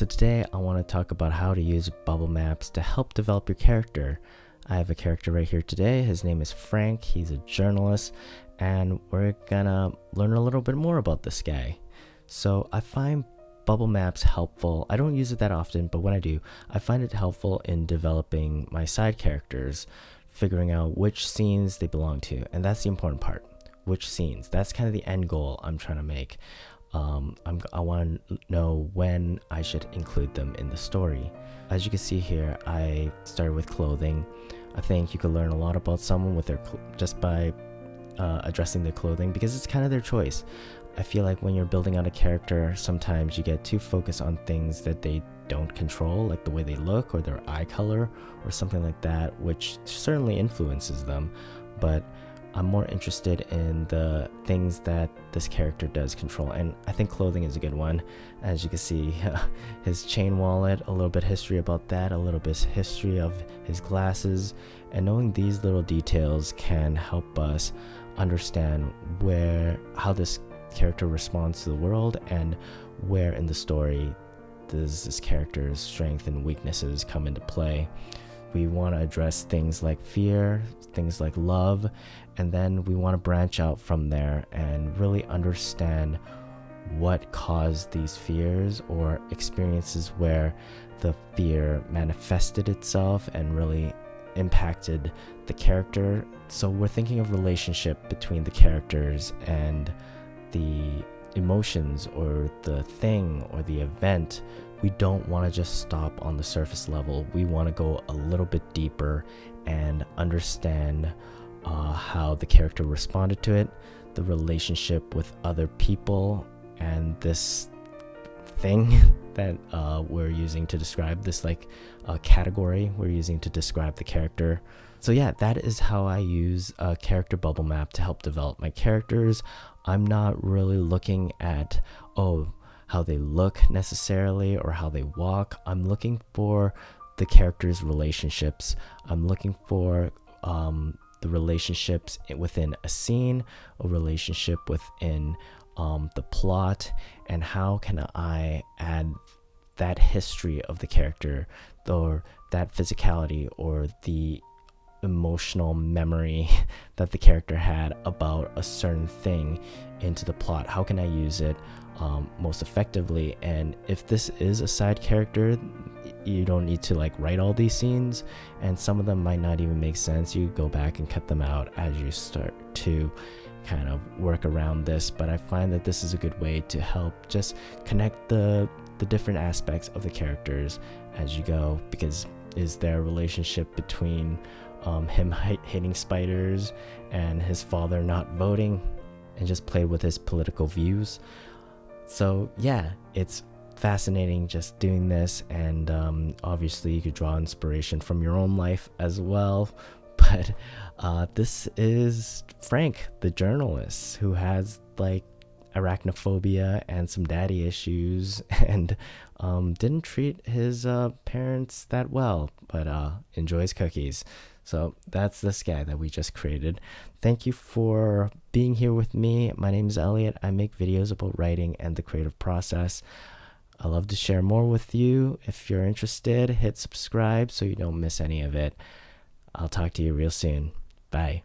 So today I want to talk about how to use bubble maps to help develop your character. I have a character right here today. His name is Frank. He's a journalist, and we're gonna learn a little bit more about this guy. So I find bubble maps helpful. I don't use it that often, but when I do, I find it helpful in developing my side characters, figuring out which scenes they belong to, and that's the important part. Which scenes? That's kind of the end goal I'm trying to make. I want to know when I should include them in the story. As you can see here, I started with clothing. I think you could learn a lot about someone with their just by addressing their clothing, because it's kind of their choice. I feel like when you're building out a character, sometimes you get too focused on things that they don't control, like the way they look or their eye color or something like that, which certainly influences them. But I'm more interested in the things that this character does control, and I think clothing is a good one. As you can see, his chain wallet, a little bit history about that, a little bit history of his glasses, and knowing these little details can help us understand how this character responds to the world and where in the story does this character's strength and weaknesses come into play. We want to address things like fear, things like love, and then we want to branch out from there and really understand what caused these fears or experiences where the fear manifested itself and really impacted the character. So we're thinking of relationship between the characters and the emotions or the thing or the event. We don't want to just stop on the surface level. We want to go a little bit deeper and understand how the character responded to it, the relationship with other people, and this thing that we're using to describe this, like a category we're using to describe the character. So yeah, that is how I use a character bubble map to help develop my characters. I'm not really looking at how they look necessarily or how they walk. I'm looking for the characters' relationships. I'm looking for the relationships within a scene, a relationship within the plot, and how can I add that history of the character or that physicality or the emotional memory that the character had about a certain thing into the plot. How can I use it most effectively? And if this is a side character, you don't need to write all these scenes, and some of them might not even make sense. You go back and cut them out as you start to kind of work around this. But I find that this is a good way to help just connect the different aspects of the characters as you go, because is there a relationship between him hating spiders and his father not voting, and just played with his political views. So yeah, it's fascinating just doing this, and obviously you could draw inspiration from your own life as well. But this is Frank, the journalist, who has arachnophobia and some daddy issues, and didn't treat his parents that well, but enjoys cookies. So that's this guy that we just created. Thank you for being here with me. My name is Elliot. I make videos about writing and the creative process. I love to share more with you. If you're interested, hit subscribe so you don't miss any of it. I'll talk to you real soon. Bye.